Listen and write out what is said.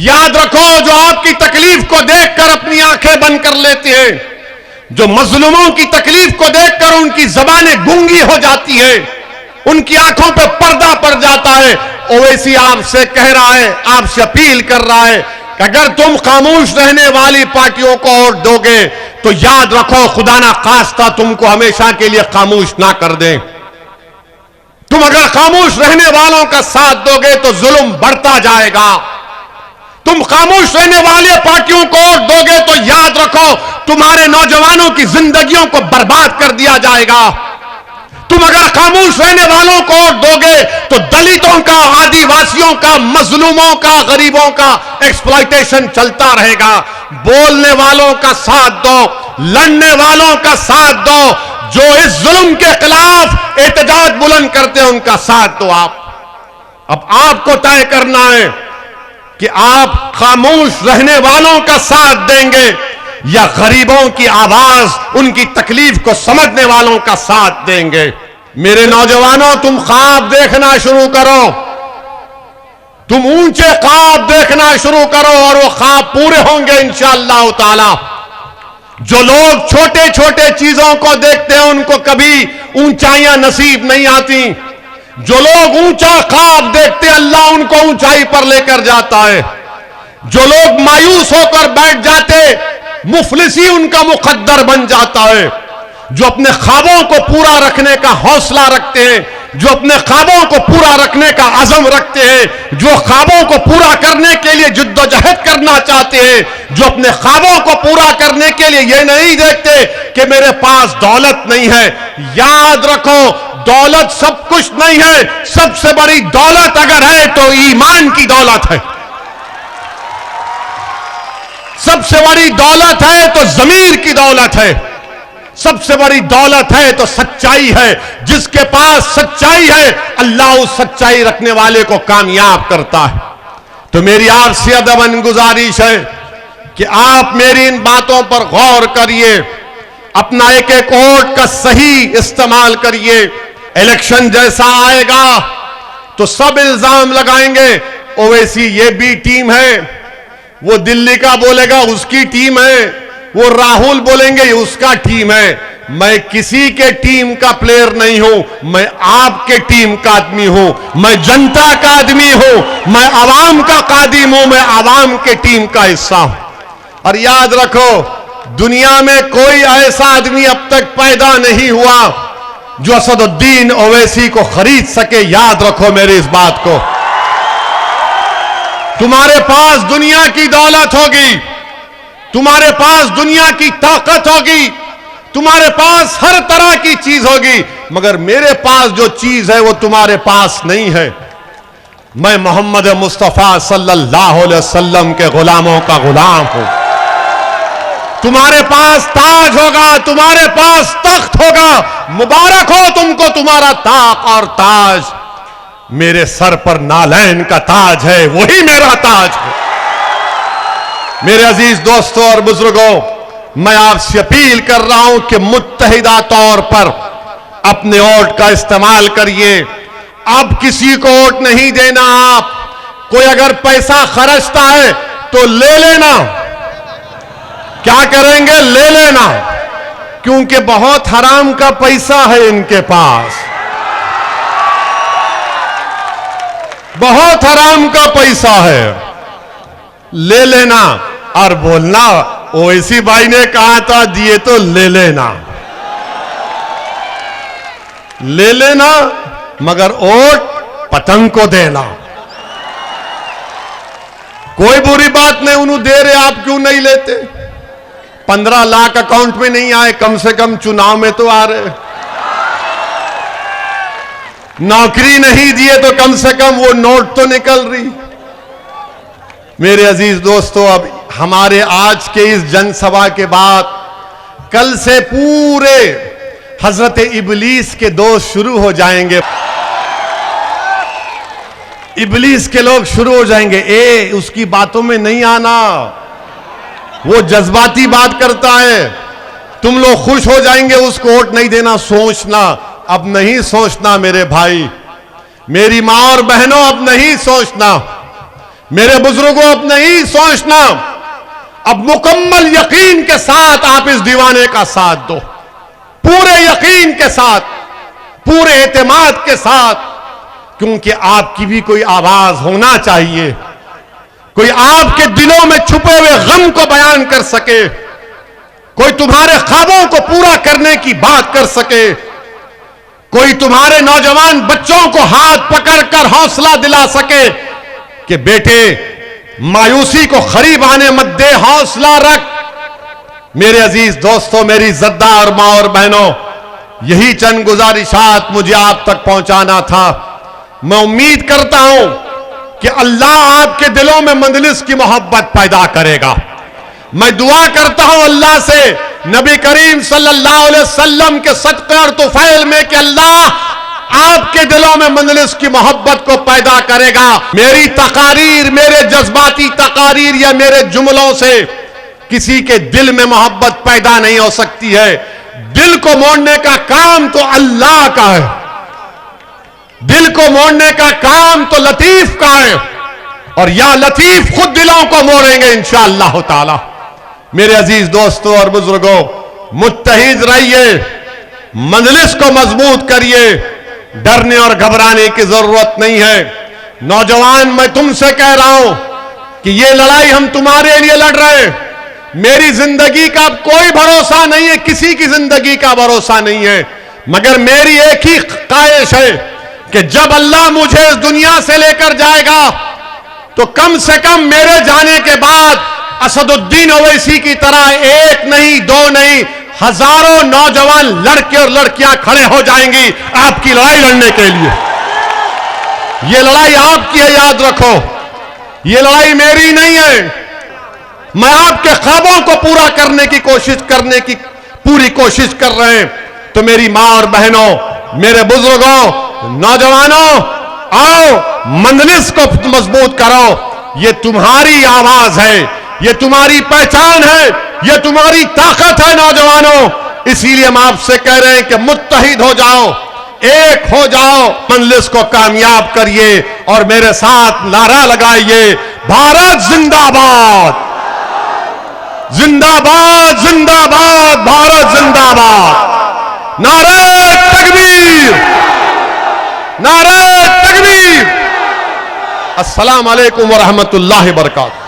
याद रखो, जो आपकी तकलीफ को देखकर अपनी आंखें बंद कर लेते हैं, जो मजलूमों की तकलीफ को देखकर उनकी जबानें गूंगी हो जाती है, उनकी आंखों पे पर्दा पड़ जाता है, ओवैसी आपसे कह रहा है, आपसे अपील कर रहा है कि अगर तुम खामोश रहने वाली पार्टियों को वोट दोगे तो याद रखो, खुदा ना खास्ता तुमको हमेशा के लिए खामोश ना कर दें। तुम अगर खामोश रहने वालों का साथ दोगे तो जुल्म बढ़ता जाएगा। तुम खामोश रहने वाले पार्टियों को वोट दोगे तो याद रखो, तुम्हारे नौजवानों की जिंदगियों को बर्बाद कर दिया जाएगा। तुम अगर खामोश रहने वालों को वोट दोगे तो दलितों का, आदिवासियों का, मजलूमों का, गरीबों का एक्सप्लॉयटेशन चलता रहेगा। बोलने वालों का साथ दो, लड़ने वालों का साथ दो, जो इस जुल्म के खिलाफ एहतजाज बुलंद करते हैं उनका साथ दो। अब आपको तय करना है कि आप खामोश रहने वालों का साथ देंगे या गरीबों की आवाज, उनकी तकलीफ को समझने वालों का साथ देंगे। मेरे नौजवानों, तुम ख्वाब देखना शुरू करो, तुम ऊंचे ख्वाब देखना शुरू करो और वो ख्वाब पूरे होंगे इंशाअल्लाह ताला। जो लोग छोटे छोटे चीजों को देखते हैं उनको कभी ऊंचाइयां नसीब नहीं आती। जो लोग ऊंचा ख्वाब देखते हैं अल्लाह उनको ऊंचाई पर लेकर जाता है। जो लोग मायूस होकर बैठ जाते, मुफलिसी उनका मुकद्दर बन जाता है। जो अपने ख्वाबों को पूरा रखने का हौसला रखते हैं, जो अपने ख्वाबों को पूरा रखने का अज़म रखते हैं, जो ख्वाबों को पूरा करने के लिए जिद्दोजहद करना चाहते हैं, जो अपने ख्वाबों को पूरा करने के लिए ये नहीं देखते कि मेरे पास दौलत नहीं है। याद रखो, दौलत सब कुछ नहीं है। सबसे बड़ी दौलत अगर है तो ईमान की दौलत है। सबसे बड़ी दौलत है तो ज़मीर की दौलत है। सबसे बड़ी दौलत है तो सच्चाई है। जिसके पास सच्चाई है अल्लाह उस सच्चाई रखने वाले को कामयाब करता है। तो मेरी आपसे अदबन गुजारिश है कि आप मेरी इन बातों पर गौर करिए, अपना एक एक वोट का सही इस्तेमाल करिए। इलेक्शन जैसा आएगा तो सब इल्जाम लगाएंगे, ओवैसी ये भी टीम है, वो दिल्ली का बोलेगा उसकी टीम है, वो राहुल बोलेंगे उसका टीम है। मैं किसी के टीम का प्लेयर नहीं हूं, मैं आपके टीम का आदमी हूं, मैं जनता का आदमी हूं, मैं आवाम का कादिम हूं, मैं आवाम के टीम का हिस्सा हूं। और याद रखो, दुनिया में कोई ऐसा आदमी अब तक पैदा नहीं हुआ जो असदुद्दीन ओवैसी को खरीद सके। याद रखो मेरी इस बात को। तुम्हारे पास दुनिया की दौलत होगी, तुम्हारे पास दुनिया की ताकत होगी, तुम्हारे पास हर तरह की चीज होगी, मगर मेरे पास जो चीज है वो तुम्हारे पास नहीं है। मैं मोहम्मद मुस्तफा सल्लल्लाहु अलैहि वसल्लम के गुलामों का गुलाम हूं। तुम्हारे पास ताज होगा, तुम्हारे पास तख्त होगा, मुबारक हो तुमको तुम्हारा ताक और ताज। मेरे सर पर नालैन का ताज है, वही मेरा ताज है। मेरे अजीज दोस्तों और बुजुर्गों, मैं आपसे अपील कर रहा हूं कि मुत्तहिदा तौर पर अपने वोट का इस्तेमाल करिए। अब किसी को वोट नहीं देना। आप कोई अगर पैसा खर्चता है तो ले लेना। क्या करेंगे? ले लेना, क्योंकि बहुत हराम का पैसा है इनके पास, बहुत हराम का पैसा है। ले लेना और बोलना ओवैसी भाई ने कहा था दिए तो ले लेना, ले लेना, मगर वोट पतंग को देना। कोई बुरी बात नहीं, उन्होंने दे रहे, आप क्यों नहीं लेते? 15 लाख अकाउंट में नहीं आए, कम से कम चुनाव में तो आ रहे। नौकरी नहीं दिए तो कम से कम वो नोट तो निकल रही। मेरे अजीज दोस्तों, अब हमारे आज के इस जनसभा के बाद कल से पूरे हजरत इबलीस के दोस्त शुरू हो जाएंगे। इबलीस के लोग शुरू हो जाएंगे, उसकी बातों में नहीं आना, वो जज्बाती बात करता है। तुम लोग खुश हो जाएंगे, उसको वोट नहीं देना। सोचना, अब नहीं सोचना मेरे भाई, मेरी मां और बहनों, अब नहीं सोचना। मेरे बुजुर्गों, अब नहीं सोचना, अब मुकम्मल यकीन के साथ आप इस दीवाने का साथ दो, पूरे यकीन के साथ, पूरे एतमाद के साथ, क्योंकि आपकी भी कोई आवाज होना चाहिए, कोई आपके दिलों में छुपे हुए गम को बयान कर सके, कोई तुम्हारे ख्वाबों को पूरा करने की बात कर सके, कोई तुम्हारे नौजवान बच्चों को हाथ पकड़कर हौसला दिला सके कि बेटे मायूसी को खरीब आने मत दे, हौसला रख। मेरे अजीज दोस्तों, मेरी इज्जतदार मां और बहनों, यही चंद गुजारिशात मुझे आप तक पहुंचाना था। मैं उम्मीद करता हूं कि अल्लाह आपके दिलों में मंजलिस की मोहब्बत पैदा करेगा। मैं दुआ करता हूं अल्लाह से, नबी करीम सल्लल्लाहु अलैहि वसल्लम के सदक़े और तुफैल में, कि अल्लाह आपके दिलों में मंजलिस की मोहब्बत को पैदा करेगा। मेरी तकारीर, मेरे जज्बाती तकारीर या मेरे जुमलों से किसी के दिल में मोहब्बत पैदा नहीं हो सकती है। दिल को मोड़ने का काम तो अल्लाह का है, दिल को मोड़ने का काम तो लतीफ का है, और या लतीफ खुद दिलों को मोड़ेंगे इंशाअल्लाह ताला। मेरे अजीज दोस्तों और बुजुर्गों, मुत्तहिद रहिए, मजलिस को मजबूत करिए, डरने और घबराने की जरूरत नहीं है। नौजवान, मैं तुमसे कह रहा हूं कि ये लड़ाई हम तुम्हारे लिए लड़ रहे हैं। मेरी जिंदगी का कोई भरोसा नहीं है, किसी की जिंदगी का भरोसा नहीं है, मगर मेरी एक ही ख्वाहिश है कि जब अल्लाह मुझे इस दुनिया से लेकर जाएगा तो कम से कम मेरे जाने के बाद असदुद्दीन ओवैसी की तरह एक नहीं, दो नहीं, हजारों नौजवान लड़के और लड़कियां खड़े हो जाएंगी आपकी लड़ाई लड़ने के लिए। यह लड़ाई आपकी है, याद रखो, यह लड़ाई मेरी नहीं है। मैं आपके ख्वाबों को पूरा करने की पूरी कोशिश कर रहे हैं। तो मेरी मां और बहनों, मेरे बुजुर्गों, नौजवानों, आओ मंजलिस को मजबूत करो। यह तुम्हारी आवाज है, यह तुम्हारी पहचान है, यह तुम्हारी ताकत है नौजवानों। इसीलिए हम आपसे कह रहे हैं कि मुत्तहिद हो जाओ, एक हो जाओ, मंजलिस को कामयाब करिए और मेरे साथ नारा लगाइए, भारत जिंदाबाद, जिंदाबाद, जिंदाबाद, भारत जिंदाबाद। नारे तकबीर, नारे तकबीर। अस्सलाम वालेकुम व रहमतुल्लाहि व बरकातहू।